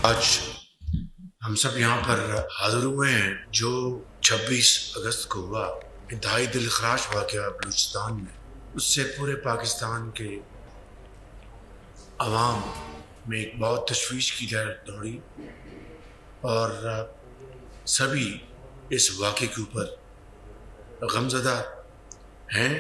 आज हम सब यहाँ पर हाजिर हुए हैं जो 26 अगस्त को हुआ इंतहाई दिलखराश वाक़या बलूचिस्तान में, उससे पूरे पाकिस्तान के अवाम में एक बहुत तशवीश की लहर दौड़ी और सभी इस वाक़े के ऊपर गमज़दा हैं।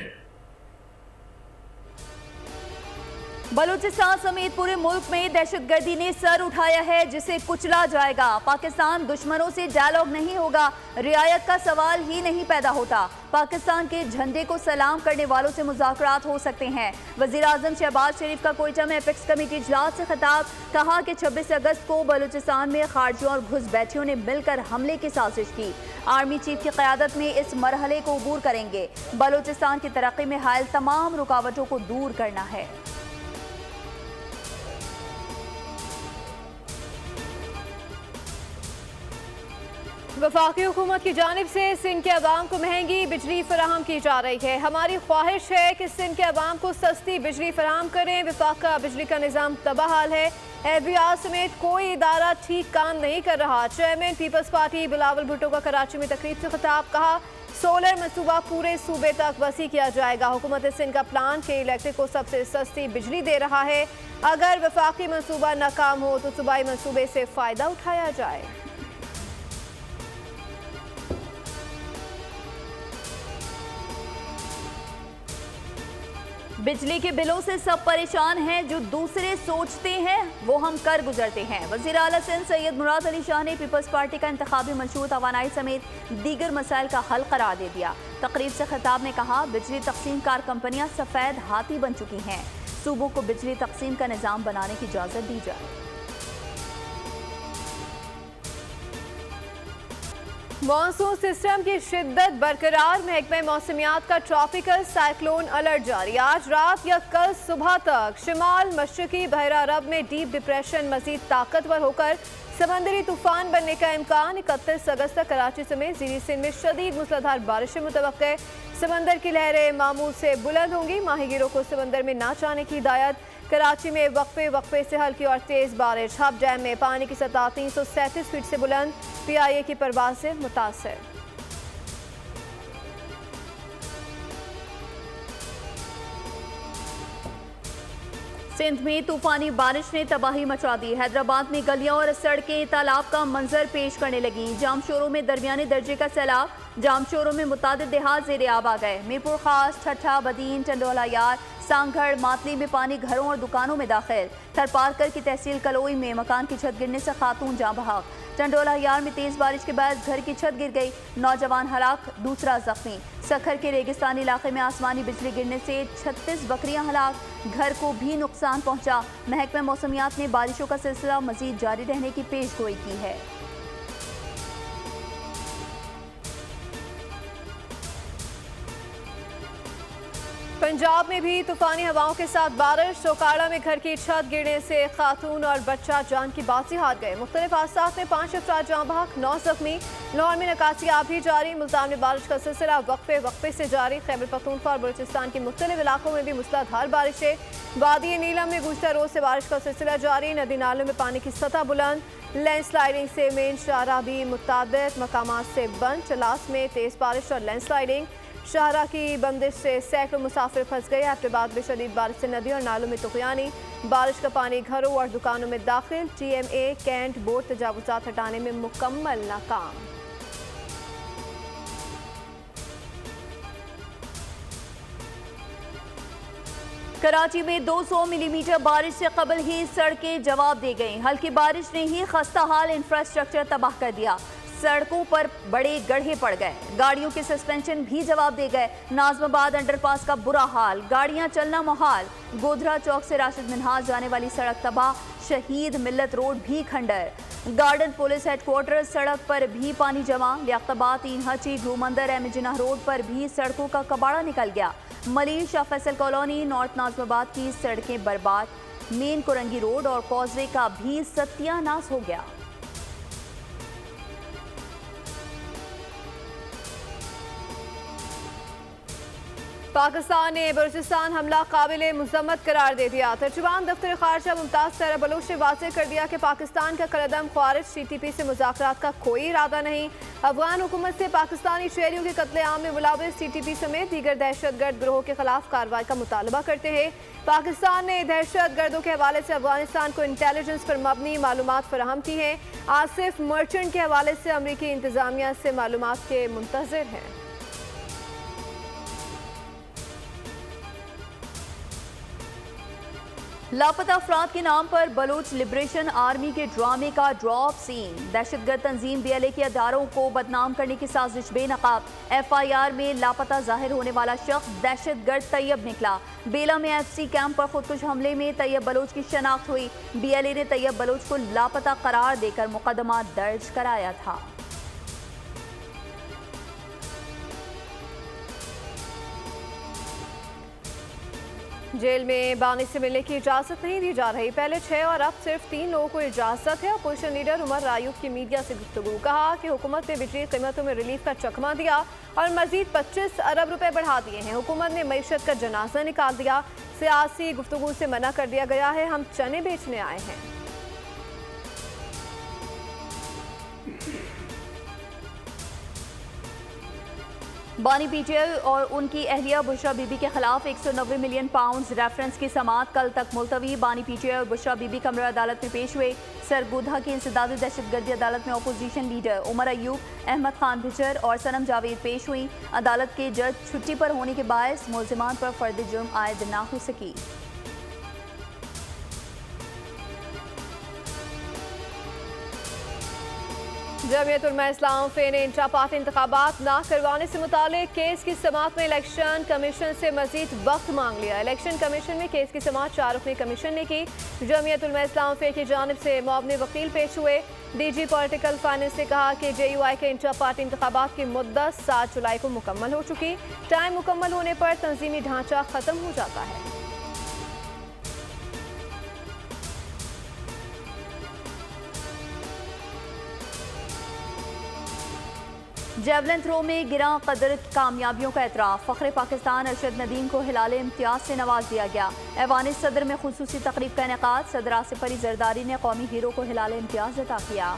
बलूचिस्तान समेत पूरे मुल्क में दहशतगर्दी ने सर उठाया है, जिसे कुचला जाएगा। पाकिस्तान दुश्मनों से डायलॉग नहीं होगा, रियायत का सवाल ही नहीं पैदा होता। पाकिस्तान के झंडे को सलाम करने वालों से मुज़ाकरात हो सकते हैं। वज़ीर आज़म शहबाज शरीफ का कोयटा में एपेक्स कमेटी इजलास से खिताब, कहा कि 26 अगस्त को बलूचिस्तान में खारजियों और घुसपैठियों ने मिलकर हमले की साजिश की। आर्मी चीफ की क़यादत में इस मरहले को अबूर करेंगे। बलूचिस्तान की तरक्की में हायल तमाम रुकावटों को दूर करना है। वफाकी हुकूमत की जानिब से सिंध के अवाम को महंगी बिजली फराहम की जा रही है। हमारी ख्वाहिश है कि सिंध के अवाम को सस्ती बिजली फराहम करें। वफाका बिजली का निज़ाम तबाहाल है। एफबीआर समेत कोई इदारा ठीक काम नहीं कर रहा। Chairman people's party Bilawal Bhutto का कराची में तकरीब से खिताब, कहा सोलर मनसूबा पूरे सूबे तक वसी किया जाएगा। हुकूमत सिंध का प्लान के इलेक्ट्रिक को सबसे सस्ती बिजली दे रहा है। अगर वफाकी मनसूबा नाकाम हो तो सूबाई मनसूबे से फ़ायदा उठाया जाए। बिजली के बिलों से सब परेशान हैं, जो दूसरे सोचते हैं वो हम कर गुजरते हैं। वज़ीर आला सिंध सैयद मुराद अली शाह ने पीपल्स पार्टी का इंतखाबी मंशूर तवानाई समेत दीगर मसाइल का हल करार दे दिया। तकरीब से खिताब में कहा, बिजली तकसीम कार कंपनियां सफ़ेद हाथी बन चुकी हैं। सूबों को बिजली तकसीम का निज़ाम बनाने की इजाज़त दी जाए। मॉनसून सिस्टम की शिद्दत बरकरार, महकमे मौसमियात का ट्रॉपिकल साइक्लोन अलर्ट जारी। आज रात या कल सुबह तक शिमाल मशरकी बहरा अरब में डीप डिप्रेशन मजीद ताकतवर होकर समंदरी तूफान बनने का इम्कान। 31 अगस्त तक कराची समेत ज़ीरी सिंध में शदीद मूसलाधार बारिशें मुतवक्के। समंदर की लहरें मामूल से बुलंद होंगी। माहीगीरों को समंदर में ना जाने की हिदायत। कराची में वक्फे से हल्की और तेज़ बारिश। हब डैम में पानी की सतह 337 फीट से बुलंद। PIA की परवाज से मुतासर। सिंध में तूफानी बारिश ने तबाही मचा दी। हैदराबाद में गलियां और सड़कें तालाब का मंजर पेश करने लगी। जामशोरों में दरमियाने दर्जे का सैलाब। जामशोरों में मुतादिद देहात ज़ेरे आब आ गए। मीरपुर खास, ठट्ठा, बदीन, टंडोला यार, सांगढ़, मातली में पानी घरों और दुकानों में दाखिल। थरपारकर की तहसील कलोई में मकान की छत गिरने से खातून जाँ बहक। टंडोला यार में तेज बारिश के बाद घर की छत गिर गई, नौजवान हलाक, दूसरा जख्मी। सखर के रेगिस्तानी इलाके में आसमानी बिजली गिरने से 36 बकरियां हलाक, घर को भी नुकसान पहुंचा। महकमे मौसमियात ने बारिशों का सिलसिला मजीद जारी रहने की पेशगोई की है। पंजाब में भी तूफानी हवाओं के साथ बारिश। सोकाड़ा में घर की छत गिरने से खातून और बच्चा जान की बाजी हार गए। मुख्तलिफ हादसात में 5 अफराद जाँ बहक, 9 जख्मी। लाहौर में नकासियाब भी जारी। मुल्तान में बारिश का सिलसिला वक्फे से जारी। खैबर पख्तूनख्वा और बलूचिस्तान के मुख्तलिफ इलाकों में भी मूसलाधार बारिशें। वादी नीलम में गुज़श्ता रोज से बारिश का सिलसिला जारी। नदी नालों में पानी की सतह बुलंद। लैंडस्लाइडिंग से मेन शाहराह भी मुतादिद मकामात से बंद। चलास में तेज़ बारिश और लैंडस्लाइडिंग। शाहराह की बंदिश से सैकड़ों मुसाफिर फंस गए। एबटाबाद में शदीद बारिश से नदी और नालों में तुग़यानी। बारिश का पानी घरों और दुकानों में दाखिल। TMA कैंट बोर्ड तजावुज़ात हटाने में मुकम्मल नाकाम। कराची में 200 मिलीमीटर बारिश से कबल ही सड़कें जवाब दे गईं। हल्की बारिश ने ही खस्ता हाल इंफ्रास्ट्रक्चर तबाह कर दिया। सड़कों पर बड़े गड्ढे पड़ गए। गाड़ियों के सस्पेंशन भी जवाब दे गए। नाज़माबाद अंडरपास का बुरा हाल, गाड़ियां चलना मुहाल। गोधरा चौक से राशिद मिन्हाज जाने वाली सड़क तबाह। शहीद मिल्लत रोड भी खंडर। गार्डन पुलिस हेडक्वार्टर सड़क पर भी पानी जमा। लियाकताबाद, तीन हची, घूमंदर, एमजिना रोड पर भी सड़कों का कबाड़ा निकल गया। मलिर, शाह फैसल कॉलोनी, नॉर्थ नाज़माबाद की सड़कें बर्बाद। मेन कोरंगी रोड और कॉजवे का भी सत्यानाश हो गया। पाकिस्तान ने बलूचिस्तान हमला काबिल मुज़म्मत करार दे दिया। तर्जुमान दफ्तर खारजा मुमताज़ सहरा बलोच ने वाज़ेह कर दिया कि पाकिस्तान का कलदम ख्वारिज TTP से मुज़ाकरात का कोई इरादा नहीं। अफगान हुकूमत से पाकिस्तानी शहरियों के कत्लेआम में मुलव्वस TTP समेत दीगर दहशतगर्द गिरोह के खिलाफ कार्रवाई का मुतालबा करते हैं। पाकिस्तान ने दहशतगर्दों के हवाले से अफगानिस्तान को इंटेलिजेंस पर मबनी मालूमात फराहम की हैं। आसिफ मर्चेंट के हवाले से अमरीकी इंतजामिया से मालूमात के मुंतज़िर हैं। लापता अफराद के नाम पर बलूच लिबरेशन आर्मी के ड्रामे का ड्रॉप सीन। दहशतगर्द तंजीम BLA के अदारों को बदनाम करने की साजिश बेनकाब। FIR में लापता जाहिर होने वाला शख्स दहशतगर्द तैयब निकला। बेला में FC कैंप पर खुदकुश हमले में तैयब बलोच की शनाख्त हुई। BLA ने तैयब बलोच को लापता करार देकर मुकदमा दर्ज कराया था। जेल में बानी से मिलने की इजाज़त नहीं दी जा रही। पहले 6 और अब सिर्फ 3 लोगों को इजाज़त है। अपोजिशन लीडर उमर रायूब की मीडिया से गुफ्तगू। कहा कि हुकूमत ने बिजली कीमतों में रिलीफ का चकमा दिया और मजीद 25 अरब रुपए बढ़ा दिए हैं। हुकूमत ने मईशत का जनाजा निकाल दिया। सियासी गुफ्तगू से मना कर दिया गया है। हम चने बेचने आए हैं। बानी PTL और उनकी अहलिया बुशरा बीबी के खिलाफ 190 मिलियन पाउंड रेफरेंस की समाअत कल तक मुलतवी। बानी PTL और बुशरा बीबी कमरा अदालत में पेश हुए। सरगोधा की इंसदादी दहशतगर्दी अदालत में अपोजिशन लीडर उमर अयूब, अहमद खान भिचर और सनम जावेद पेश हुई। अदालत के जज छुट्टी पर होने के बायस मुल्जिमान पर फर्द जुर्म आयद ना हो सकी। जमीयत उलमा इस्लाम फ़े ने इंट्रा पार्टी इंतखाबात ना करवाने से मुतालिक केस की समाअत में इलेक्शन कमीशन से मजीद वक्त मांग लिया। इलेक्शन कमीशन में केस की समाअत 4 रुकनी कमीशन ने की। जमीयत उलमा इस्लाम फ़े की जानिब से मुआवने वकील पेश हुए। DG पॉलिटिकल फाइनेंस ने कहा कि JUI के इंट्रा पार्टी इंतखाबात की मुद्दत 7 जुलाई को मुकम्मल हो चुकी। टाइम मुकम्मल होने पर तंजीमी ढांचा ख़त्म हो जाता है। जेवलिन थ्रो में गिरा कदर कामयाबियों का एतराफ़। फ़ख्र पाकिस्तान अरशद नदीम को हिलाल इम्तियाज़ से नवाज दिया गया। ऐवान सदर में खुसूसी तकरीब का इनेकाद। सदर आसिफ अली जरदारी ने कौमी हीरो को हिलाल इम्तियाज़ अता किया।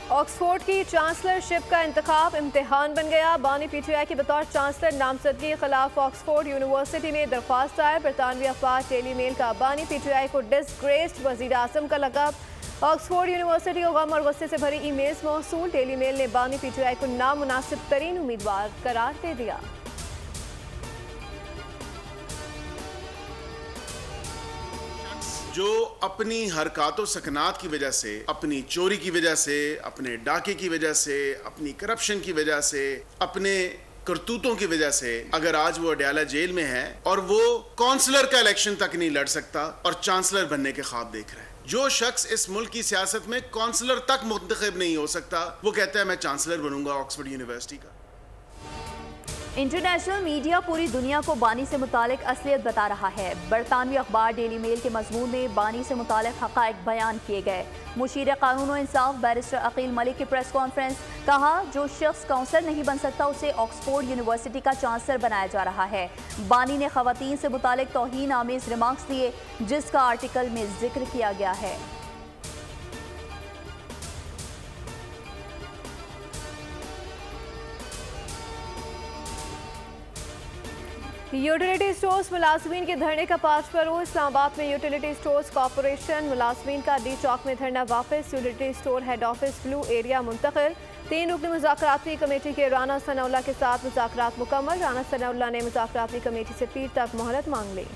ऑक्सफोर्ड की चांसलरशिप का इंतखाब इम्तिहान बन गया। बानी PTI की बतौर चांसलर नामजदगी के खिलाफ ऑक्सफोर्ड यूनिवर्सिटी ने दरख्वास्त दायर। बरतानवी अखबार डेली मेल का बानी PTI को डिसग्रेस्ड वज़ीर आज़म का लक़ब। ऑक्सफोर्ड यूनिवर्सिटी को गम और गुस्से से भरी ईमेल्स मौसूल। डेली मेल ने बानी PTI को नामुनासिब तरीन उम्मीदवार करार दे दिया। जो अपनी हरकतों सकनात की वजह से, अपनी चोरी की वजह से, अपने डाके की वजह से, अपनी करप्शन की वजह से, अपने करतूतों की वजह से अगर आज वो अडयाला जेल में है और वो काउंसलर का इलेक्शन तक नहीं लड़ सकता और चांसलर बनने के ख्वाब देख रहा है, जो शख्स इस मुल्क की सियासत में काउंसलर तक मुंतखब नहीं हो सकता, वो कहता है मैं चांसलर बनूंगा ऑक्सफोर्ड यूनिवर्सिटी का। इंटरनेशनल मीडिया पूरी दुनिया को बानी से मुतालिक असलियत बता रहा है। बरतानवी अखबार डेली मेल के मजमून में बानी से मुतालिक हक़ाइक़ बयान किए गए। मुशीर कानून और इंसाफ बैरिस्टर अकील मलिक की प्रेस कॉन्फ्रेंस। कहा जो शख्स काउंसलर नहीं बन सकता उसे ऑक्सफोर्ड यूनिवर्सिटी का चांसलर बनाया जा रहा है। बानी ने ख़वातीन से मुतालिक तौहीन आमेज़ रिमार्क्स दिए जिसका आर्टिकल में जिक्र किया गया है। यूटिलिटी स्टोर्स मुलाजमीन के धरने का 5 फरोज़। इस्लामाबाद में यूटिलिटी स्टोर्स कॉरपोरेशन मुलाजमीन का डी चौक में धरना वापस। Utility store head office blue area मुंतकिल। 3 रुकनी मुज़ाकराती कमेटी के राना सनाउल्लाह के साथ मुज़ाकरात मुकम्मल। राना सनाउल्लाह ने मुज़ाकराती कमेटी से पीर तक मोहलत मांग ली।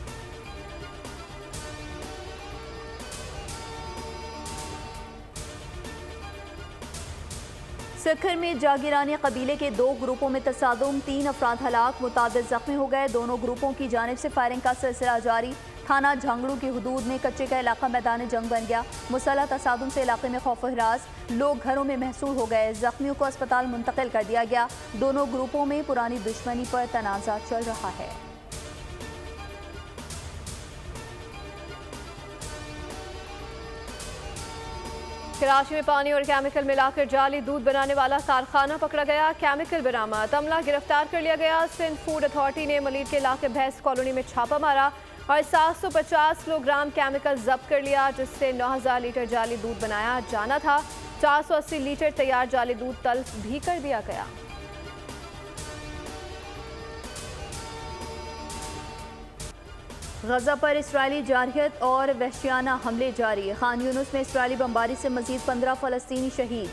सखर में जागीरानी कबीले के 2 ग्रुपों में तसादुम, 3 अफराद हलाक, मुतादिद जख्मी हो गए। दोनों ग्रुपों की जानिब से फायरिंग का सिलसिला जारी। थाना झांगड़ू की हुदूद में कच्चे का इलाका मैदान जंग बन गया। मुसल्लह तसादुम से इलाके में खौफ हिरास, लोग घरों में महसूर हो गए। जख्मियों को अस्पताल मुंतकिल कर दिया गया। दोनों ग्रुपों में पुरानी दुश्मनी पर तनाज़ा चल रहा है। कराची में पानी और केमिकल मिलाकर जाली दूध बनाने वाला कारखाना पकड़ा गया, केमिकल बरामद, अमला गिरफ्तार कर लिया गया। सिंध फूड अथॉरिटी ने मलीर के इलाके भैंस कॉलोनी में छापा मारा और 750 किलोग्राम केमिकल जब्त कर लिया, जिससे 9000 लीटर जाली दूध बनाया जाना था। 480 लीटर तैयार जाली दूध तल्फ भी कर दिया गया। गजा पर इसराइली जारहियत और वहशियाना हमले जारी। खान यूनुस में इसराइली बमबारी से मजीद 15 फ़लस्तीनी शहीद।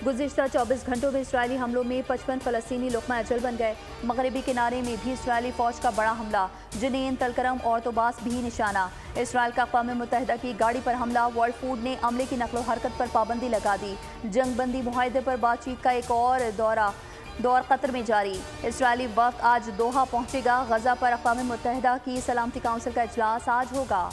गुज़िश्ता 24 घंटों में इसराइली हमलों में 55 फ़लस्तीनी लुक़मा अजल बन गए। मगरबी किनारे में भी इसराइली फ़ौज का बड़ा हमला, जनीन, तलकरम और तोबास भी निशाना। इसराइल का अक़वाम मुत्तहिदा की गाड़ी पर हमला। वर्ल्ड फूड ने अमले की नकलो हरकत पर पाबंदी लगा दी। जंगबंदी मुआहदे पर बातचीत का एक और दौर कतर में जारी। इसराइली वक्त आज दोहा पहुंचेगा। गजा पर अक़वाम मुत्तहिदा की सलामती काउंसिल का इजलास आज होगा।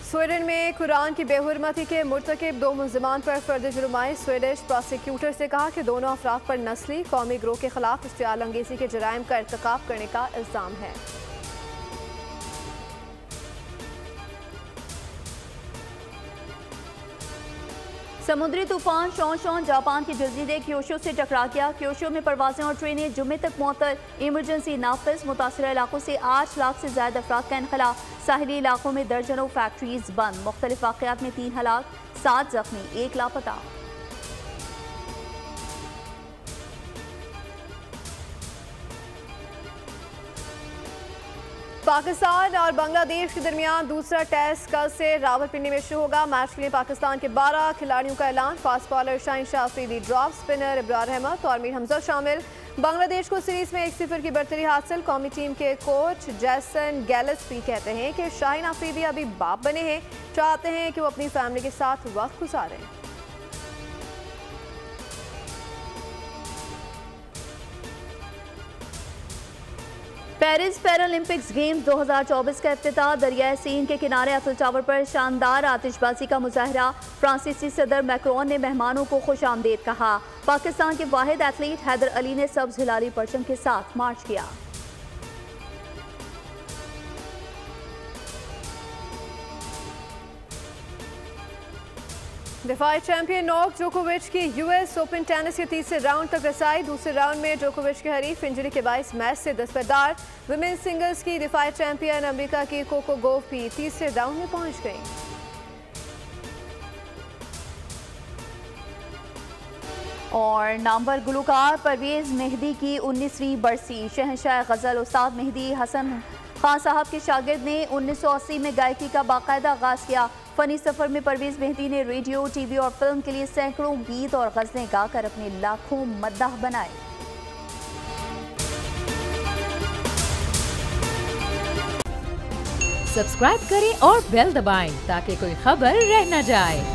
स्वीडन में कुरान की बेहुरमती के मुर्तकिब 2 मुल्ज़िमान पर फर्द जुर्माई। स्वीडिश प्रोसिक्यूटर से कहा कि दोनों अफराद पर नस्ली कौमी गिरोह के खिलाफ इश्तियाल अंगेज़ी के जराइम का इर्तिकाब करने का इल्ज़ाम है। समुद्री तूफान शॉन जापान के जजीरे क्योशो से टकरा गया। क्योशो में परवाजें और ट्रेनें जुम्मे तक मुअत्तल। इमरजेंसी नाफिज। मुतासरा इलाकों से 8 लाख से ज्यादा अफराद का इनखला। साहिली इलाकों में दर्जनों फैक्ट्रीज बंद। मुख्तलिफ वाक़यात में 3 हलाक, 7 जख्मी, 1 लापता। पाकिस्तान और बांग्लादेश के दरमियान दूसरा टेस्ट कल से रावलपिंडी में शुरू होगा। मैच के लिए पाकिस्तान के 12 खिलाड़ियों का ऐलान। Fast bowler Shaheen Shah Afridi drop, spinner Ibrar Ahmed और मीर हमजा शामिल। बांग्लादेश को सीरीज में 1-0 की बढ़तरी हासिल। कौमी टीम के कोच जैसन गैलेस्पी कहते हैं कि शाहीन अफरीदी अभी बाप बने हैं, चाहते हैं कि वो अपनी फैमिली के साथ वक्त गुजारें। पेरिस पैरालंपिक्स गेम्स 2024 का इफ्तिताह। दरियाए सीन के किनारे अफल टावर पर शानदार आतिशबाजी का मुजाहरा। फ्रांसीसी सदर मैक्रोन ने मेहमानों को खुश आमदेद कहा। पाकिस्तान के वाहिद एथलीट हैदर अली ने सब्ज हिलाली परचम के साथ मार्च किया। दिफाई चैंपियन नोवाक जोकोविच की यूएस ओपन टेनिस के तीसरे राउंड तक रसाई। दूसरे राउंड में जोकोविच के हरीफ इंजरी के बायस मैच से दस्तबरदार। विमेन सिंगल्स की दिफाई चैंपियन अमेरिका की कोको गोफ भी तीसरे राउंड में पहुंच गई। और नामवर गुलकार परवेज मेहदी की 19वीं बरसी। शहंशाह गज़ल उस्ताद मेहदी हसन खान साहब के शागिर्द ने 1980 में गायकी का बाकायदा आगाज किया। फनी सफर में परवेज मेहदी ने रेडियो, टीवी और फिल्म के लिए सैकड़ों गीत और गज़लें गाकर अपने लाखों मद्दाह बनाए। सब्सक्राइब करें और बेल दबाएं ताकि कोई खबर रह न जाए।